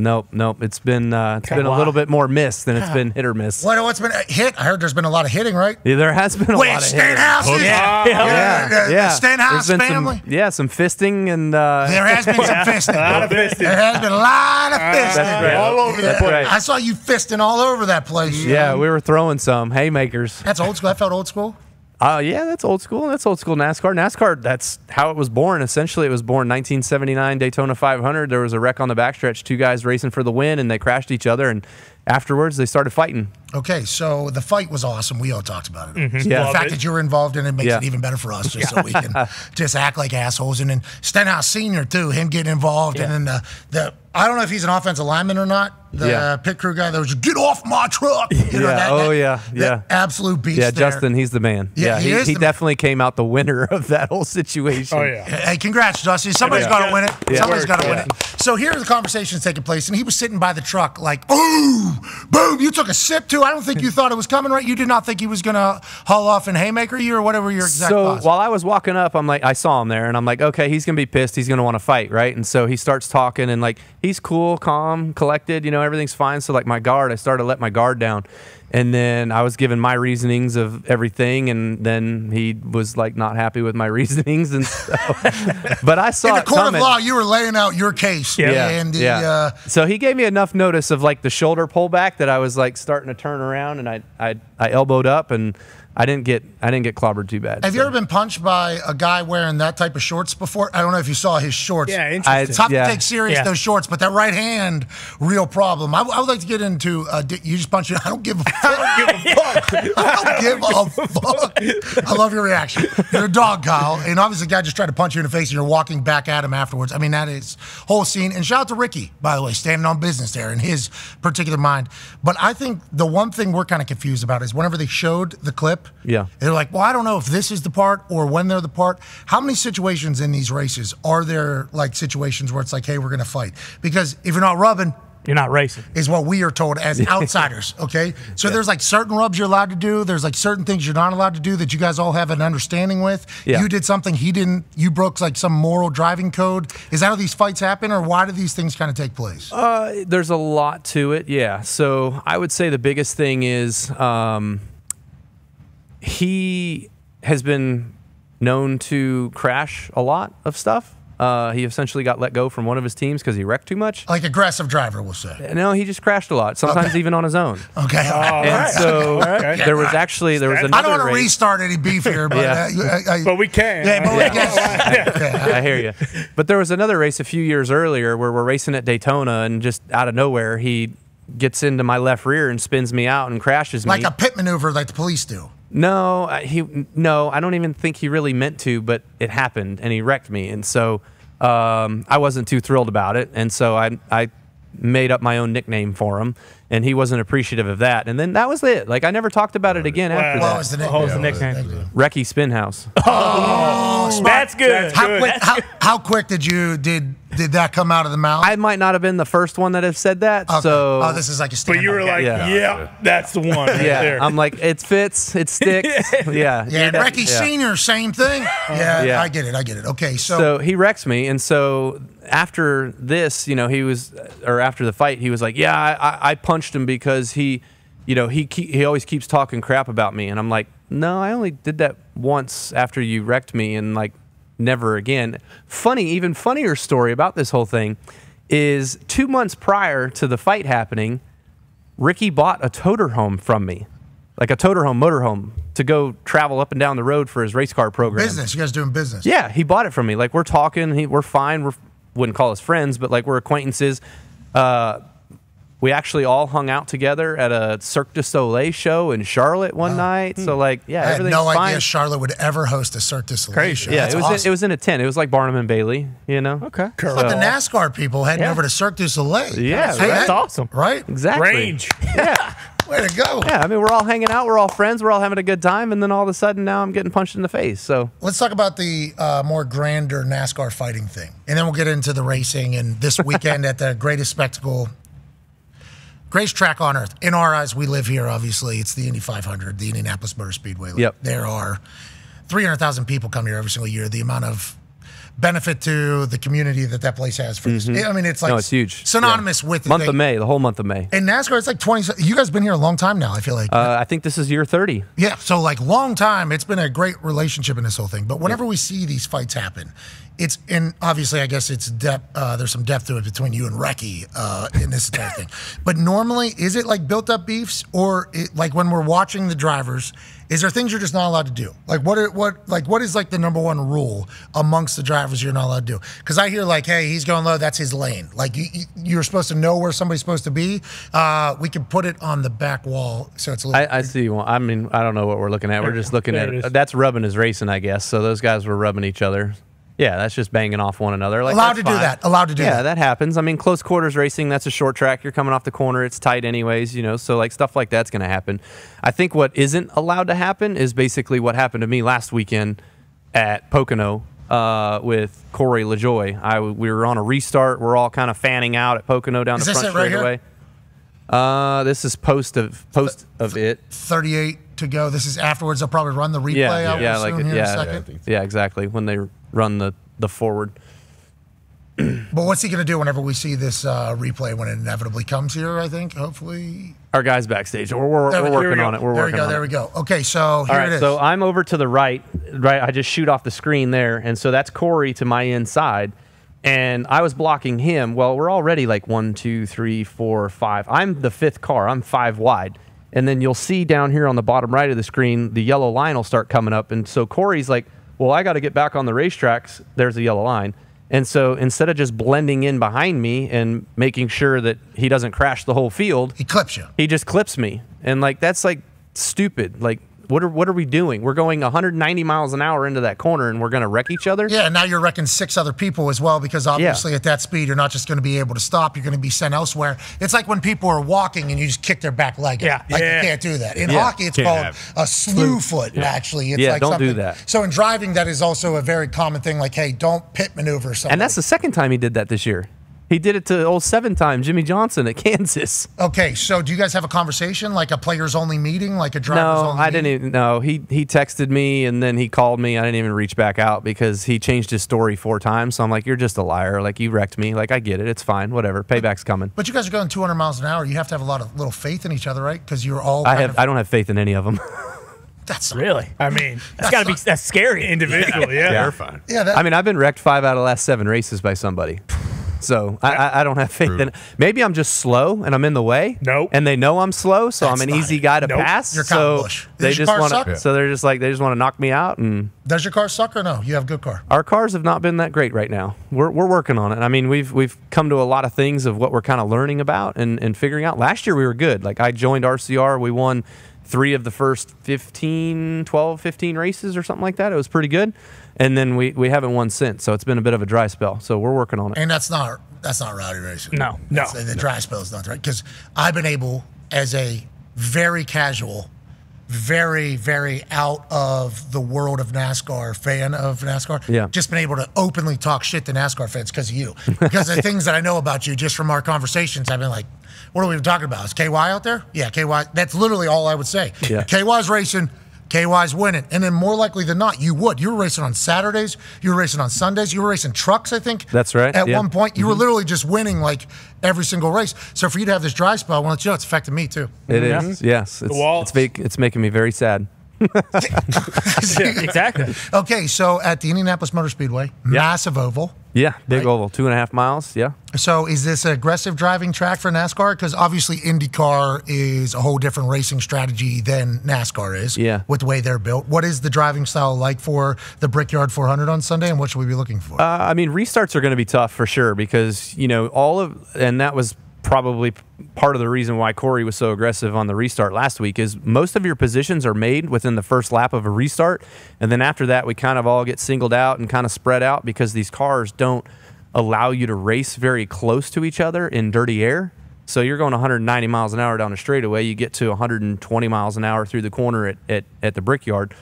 Nope. It's been a little bit more miss than it's been hit or miss. What's been a hit? I heard there's been a lot of hitting, right? Yeah, there has been a lot of hitting. Stenhouse family? Some fisting and there has been some fisting. A lot of fisting. There has been a lot of fisting. That's right. All over the place. I saw you fisting all over that place. Yeah, we were throwing some haymakers. That's old school. That felt old school. Yeah, that's old school. That's old school NASCAR. NASCAR, that's how it was born. Essentially, it was born 1979 Daytona 500. There was a wreck on the backstretch, two guys racing for the win, and they crashed each other, and afterwards they started fighting. Okay, so the fight was awesome. We all talked about it. Mm-hmm. Yeah. The fact that you were involved in it makes it even better for us, just so we can just act like assholes. And then Stenhouse Sr., too, him getting involved. Yeah. And then the I don't know if he's an offensive lineman or not. The pit crew guy that was just, get off my truck. You know, that absolute beast. Yeah, there. Justin, he's the man. Yeah, he definitely came out the winner of that whole situation. Oh, yeah. Hey, congrats, Justin. Somebody's got to win it. Yeah. Somebody's got to win it. So here the conversation's taking place, and he was sitting by the truck like, boom, boom. You took a sip, too. I don't think you thought it was coming, right? You did not think he was going to haul off and haymaker you or whatever your exact thoughts. While I was walking up, I'm like, I saw him there, and I'm like, okay, he's going to be pissed. He's going to want to fight, right? And so he starts talking, and like, he's cool, calm, collected, you know, everything's fine. So like my guard, I started to let my guard down. And then I was given my reasonings of everything, and then he was like not happy with my reasonings, and so, but I saw in the it court coming. of law, you were laying out your case. So he gave me enough notice of like the shoulder pullback that I was like starting to turn around, and I elbowed up, and I didn't get clobbered too bad. Have you ever been punched by a guy wearing that type of shorts before? I don't know if you saw his shorts. Yeah, interesting. It's tough to take serious those shorts, but that right hand, real problem. I would like to get into. You just punch it. I don't give a fuck. I don't give a fuck. I love your reaction. You're a dog, Kyle, and obviously, the guy just tried to punch you in the face, and you're walking back at him afterwards. I mean, that is whole scene. And shout out to Ricky, by the way, standing on business there in his particular mind. But I think the one thing we're kind of confused about is whenever they showed the clip. Yeah. They're like, well, I don't know if this is the part or when they're the part. How many situations in these races are there like situations where it's like, hey, we're going to fight? Because if you're not rubbing, you're not racing, is what we are told as outsiders, okay? So there's like certain rubs you're allowed to do. There's like certain things you're not allowed to do that you guys all have an understanding with. Yeah. You did something he didn't. You broke like some moral driving code. Is that how these fights happen, or why do these things kind of take place? There's a lot to it, yeah. So I would say the biggest thing is he has been known to crash a lot of stuff. He essentially got let go from one of his teams because he wrecked too much. Like aggressive driver, we'll say. No, he just crashed a lot, sometimes even on his own. Okay. And so there was another I don't want to restart any beef here, but, but we can. Yeah, but we can. I hear you. But there was another race a few years earlier where we're racing at Daytona, and just out of nowhere, he gets into my left rear and spins me out and crashes me. Like a pit maneuver like the police do. No, I don't even think he really meant to, but it happened, and he wrecked me, and so I wasn't too thrilled about it, and so I made up my own nickname for him, and he wasn't appreciative of that, and then that was it. Like, I never talked about it again after that. What was the nickname? What was the nickname? Wrecky Spinhouse. Oh, that's good. How quick did that come out of the mouth? I might not have been the first one that have said that. Okay. So, this is like a stand-up. But you were like, yeah, that's the one. Right there. I'm like, it fits, it sticks. Yeah, Ricky Sr., same thing. Yeah, I get it. Okay, so he wrecks me, and so after this, after the fight, he was like, yeah, I punched him because he always keeps talking crap about me, and I'm like, no, I only did that once after you wrecked me, and like never again. Even funnier story about this whole thing is 2 months prior to the fight happening, Ricky bought a toter home from me, like a toter home, motorhome, to go travel up and down the road for his race car program. Business, you guys doing business? Yeah, he bought it from me. Like, we're talking, we're fine. Wouldn't call us friends, but like, we're acquaintances. We actually all hung out together at a Cirque du Soleil show in Charlotte one night. So like, yeah, everything's fine. I had no idea Charlotte would ever host a Cirque du Soleil show. Yeah, it was in a tent. It was like Barnum and Bailey, Okay. Cool. But the NASCAR people heading over to Cirque du Soleil. Yeah, that's awesome. Right? Exactly. Range. Yeah. Way to go. Yeah, I mean, we're all hanging out. We're all friends. We're all having a good time. And then all of a sudden now I'm getting punched in the face. So let's talk about the more grander NASCAR fighting thing. And then we'll get into the racing and this weekend at the greatest track on earth. In our eyes, we live here, obviously. It's the Indy 500, the Indianapolis Motor Speedway. Yep. There are 300,000 people come here every single year. The amount of benefit to the community that place has for this. I mean, it's like it's huge. Synonymous with month of May, the whole month of May. In NASCAR, it's like 20. You guys been here a long time now. I feel like. I think this is year 30. Yeah, so like long time. It's been a great relationship in this whole thing. But whenever we see these fights happen, it's in obviously I guess it's depth. There's some depth to it between you and Recchi in this entire thing. But normally, is it like built up beefs, or like when we're watching the drivers? Is there things you're just not allowed to do? Like what is like the number one rule amongst the drivers you're not allowed to do? Because I hear like, hey, he's going low, that's his lane. Like you're supposed to know where somebody's supposed to be. We can put it on the back wall so it's a little. I see. Well, I mean, I don't know what we're looking at. We're just looking at it. That's rubbing is racing, I guess. So those guys were rubbing each other. Yeah, that's just banging off one another. Like, allowed to do that. Allowed to do that. Yeah, that happens. I mean, close quarters racing, that's a short track. You're coming off the corner. It's tight anyways, you know, so like stuff like that's going to happen. I think what isn't allowed to happen is basically what happened to me last weekend at Pocono with Corey LaJoie. We were on a restart. We're all kind of fanning out at Pocono down the front straightaway. This is post of it. 38 to go. This is afterwards. They'll probably run the replay. Yeah, exactly. When they run the forward. But what's he going to do whenever we see this replay when it inevitably comes here? I think hopefully our guys backstage. We're working on it. There we go. Okay, so here it is. So I'm over to the right. I just shoot off the screen there, and so that's Corey to my inside. And I was blocking him. Well, we're already like 1, 2, 3, 4, 5. I'm the 5th car. I'm 5 wide. And then you'll see down here on the bottom right of the screen, the yellow line will start coming up. And so Corey's like, well, I got to get back on the racetracks. There's a yellow line. And so instead of just blending in behind me and making sure that he doesn't crash the whole field, he clips you. He just clips me. And like, that's like stupid. Like, what are we doing? We're going 190 miles an hour into that corner, and we're going to wreck each other? Yeah, and now you're wrecking 6 other people as well, because obviously at that speed, you're not just going to be able to stop. You're going to be sent elsewhere. It's like when people are walking and you just kick their back leg. You can't do that. In hockey, it's called a slew foot, actually. It's like don't something. Do that. So in driving, that is also a very common thing, like, hey, don't pit maneuver something. And that's the second time he did that this year. He did it to old 7-time Jimmy Johnson at Kansas. Okay, so do you guys have a conversation, like a players-only meeting, like a drivers-only meeting? No, I didn't even know. He texted me, and then he called me. I didn't even reach back out because he changed his story 4 times. So I'm like, you're just a liar. Like, you wrecked me. Like, I get it. It's fine. Whatever. Payback's coming. But you guys are going 200 miles an hour. You have to have a little faith in each other, right? Because you're all I don't have faith in any of them. That's really. I mean, that's scary. Individually, terrifying. Yeah. I mean, I've been wrecked 5 out of the last 7 races by somebody. So I don't have faith in it. Maybe I'm just slow and I'm in the way. Nope. And they know I'm slow, so I'm an easy guy to pass. You're kind of Busch. They just want so they're just like they just want to knock me out. And does your car suck or no? You have a good car. Our cars have not been that great right now. We're working on it. I mean, we've come to a lot of things of what we're kind of learning about and figuring out. Last year we were good. Like I joined RCR, we won 3 of the first 15 races or something like that. It was pretty good. And then we haven't won since, so it's been a bit of a dry spell. So we're working on it. And that's not rowdy racing. No. The dry spell is not right, because I've been able, as a very casual, very, very out of the world of NASCAR fan of NASCAR, just been able to openly talk shit to NASCAR fans because of you. Because of the things that I know about you just from our conversations, I've been like, what are we talking about? Is KY out there? Yeah, KY. That's literally all I would say. Yeah. KY's racing. KY's winning. And then more likely than not, you would. You were racing on Saturdays. You were racing on Sundays. You were racing trucks, I think. That's right. At one point, you were literally just winning like every single race. So for you to have this dry spell, I want to let you know it's affected me too. It is. Yes. It's making me very sad. Exactly. Okay, so at the Indianapolis Motor Speedway, massive oval. Yeah, big oval, 2.5 miles. Yeah. So is this an aggressive driving track for NASCAR? Because obviously IndyCar is a whole different racing strategy than NASCAR is. Yeah. With the way they're built. What is the driving style like for the Brickyard 400 on Sunday, and what should we be looking for? I mean, restarts are going to be tough for sure because and that was probably part of the reason why Corey was so aggressive on the restart last week is most of your positions are made within the first lap of a restart. And then after that, we kind of all get singled out and kind of spread out because these cars don't allow you to race very close to each other in dirty air. So you're going 190 miles an hour down a straightaway. You get to 120 miles an hour through the corner at the Brickyard.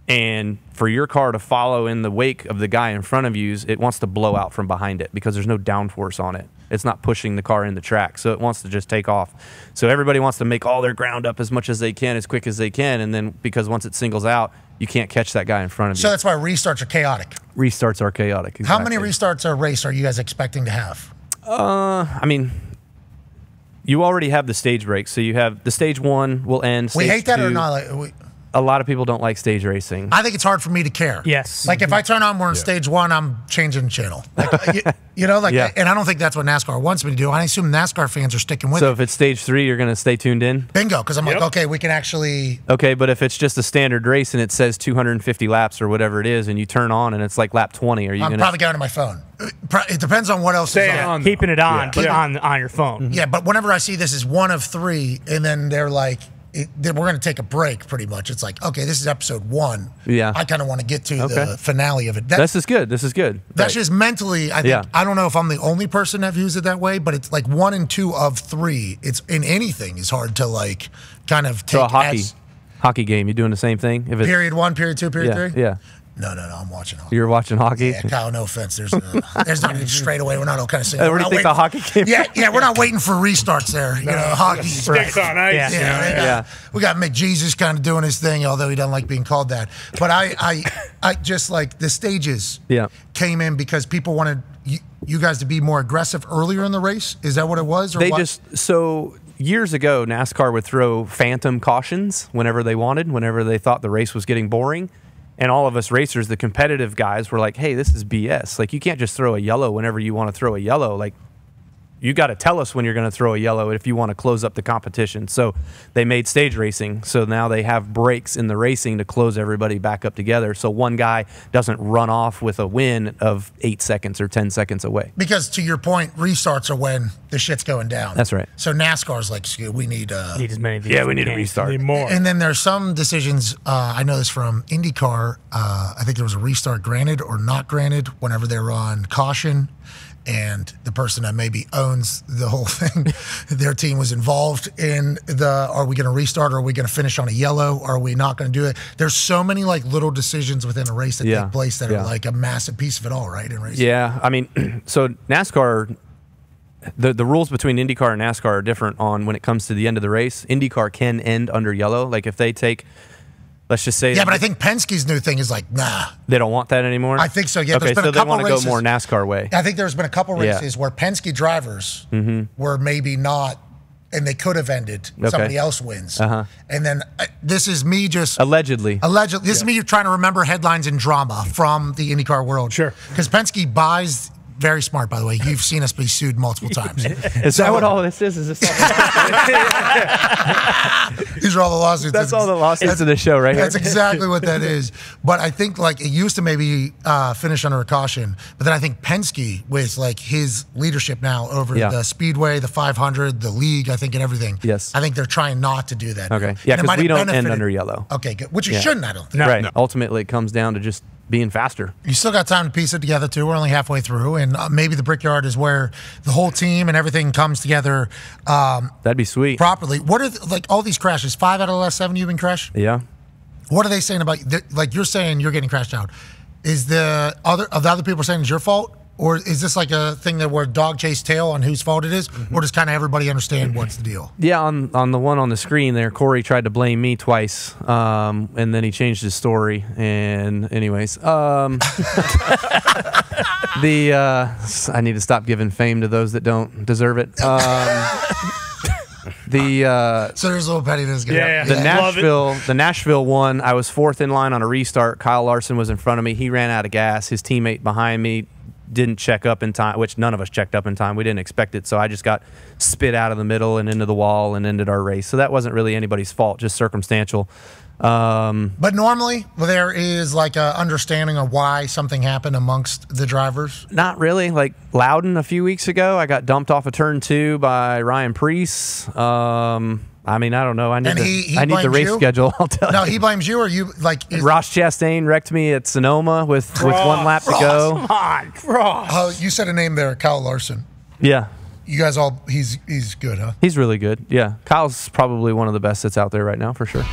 And for your car to follow in the wake of the guy in front of you, it wants to blow out from behind it because there's no downforce on it. It's not pushing the car in the track, so it wants to just take off. So everybody wants to make all their ground up as much as they can, as quick as they can, and then because once it singles out, you can't catch that guy in front of you. So that's why restarts are chaotic. Restarts are chaotic. How Exactly. many restarts a race are you guys expecting to have? I mean, you already have the stage break. So you have the stage 1 will end. We Stage hate that 2, or not? Like, a lot of people don't like stage racing. I think it's hard for me to care. Yes. Like if I turn on we're on stage 1, I'm changing channel. Like, you know, like, Yeah. and I don't think that's what NASCAR wants me to do. I assume NASCAR fans are sticking with So it. if it's stage 3, you're going to stay tuned in? Bingo, because I'm like, okay, we can actually. Okay, but if it's just a standard race and it says 250 laps or whatever it is, and you turn on and it's like lap 20, are you I'm going to? probably going to my phone. It depends on what else is on. Keeping it on, but on your phone. Yeah, but whenever I see this is 1 of 3, and then they're like, we're going to take a break pretty much. It's like, okay, this is episode 1. Yeah. I kind of want to get to the finale of it. This is good. This is good. That's Right. just mentally, I think, I don't know if I'm the only person that views it that way, but it's like 1 and 2 of 3. It's in anything is hard to like kind of take So a hockey game, you doing the same thing? If it's, period 1, period 2, period 3? Yeah. No, I'm watching hockey. You're watching hockey? Yeah, Kyle, no offense. There's not even straight away. We're not all kind of saying. What do you think the hockey game? Yeah, we're not waiting for restarts there. You know, hockey. Sticks on ice. Yeah. We got McJesus kind of doing his thing, although he doesn't like being called that. But I just like the stages came in because people wanted you guys to be more aggressive earlier in the race. Is that what it was? Or so years ago, NASCAR would throw phantom cautions whenever they wanted, whenever they thought the race was getting boring. And all of us racers, the competitive guys, were like, hey, this is BS. Like, you can't just throw a yellow whenever you want to throw a yellow. Like, you got to tell us when you're going to throw a yellow if you want to close up the competition. So they made stage racing. So now they have breaks in the racing to close everybody back up together. So one guy doesn't run off with a win of 8 seconds or 10 seconds away. Because to your point, restarts are when the shit's going down. That's right. So NASCAR's like, we need as many of these. Yeah, we need a restart. Need more. And then there's some decisions, I know this from IndyCar, I think there was a restart granted or not granted whenever they were on caution. And the person that maybe owns the whole thing, their team was involved in are we going to restart or are we going to finish on a yellow? Or are we not going to do it? There's so many like little decisions within a race that take place that are like a massive piece of it all, right? In racing. Yeah, I mean, so NASCAR, the rules between IndyCar and NASCAR are different on when it comes to the end of the race. IndyCar can end under yellow. Like if they take, let's just say. Yeah, but I think Penske's new thing is like, nah. They don't want that anymore? I think so, yeah. Okay, so they want to go more NASCAR way. I think there's been a couple races where Penske drivers were maybe not, and they could have ended. Somebody else wins. And then this is me just. Allegedly. This is me trying to remember headlines and drama from the IndyCar world. Sure. Because Penske buys. Very smart, by the way. You've seen us be sued multiple times. Is that what all this is? Is this all These are all the lawsuits. That's all the lawsuits of the show, right? That's exactly what that is. But I think like it used to maybe finish under a caution, but then I think Penske with like his leadership now over the Speedway, the 500, the league, I think, and everything. Yes. I think they're trying not to do that. Okay. Now. Yeah, And it because might we have don't end benefited- under yellow. Okay, good. Which you shouldn't, I don't think. Right. Ultimately, it comes down to just being faster. You still got time to piece it together, too. We're only halfway through, and maybe the Brickyard is where the whole team and everything comes together That'd be sweet. properly. What are, like, all these crashes? 5 out of the last 7 you've been crashed? Yeah. What are they saying about, like, you're saying you're getting crashed out. Is the other people saying it's your fault? Or is this like a thing that where dog chase tail on whose fault it is? Or does kind of everybody understand what's the deal? Yeah, on the one on the screen there, Corey tried to blame me twice, and then he changed his story. And anyways, I need to stop giving fame to those that don't deserve it. So there's a little pettiness going on. The Nashville one, I was 4th in line on a restart. Kyle Larson was in front of me. He ran out of gas. His teammate behind me didn't check up in time, which none of us checked up in time. We didn't expect it, so I just got spit out of the middle and into the wall and ended our race. So that wasn't really anybody's fault, just circumstantial. But normally there is like a understanding of why something happened amongst the drivers. Not really. Like Loudon a few weeks ago, I got dumped off of turn 2 by Ryan Preece. I mean, I don't know. I need the race schedule. I'll tell you. No, he blames you, or you like Ross Chastain wrecked me at Sonoma with 1 lap to go. Come on, Ross. Oh, you said a name there, Kyle Larson. Yeah. You guys all, he's good, huh? He's really good. Yeah. Kyle's probably one of the best that's out there right now, for sure.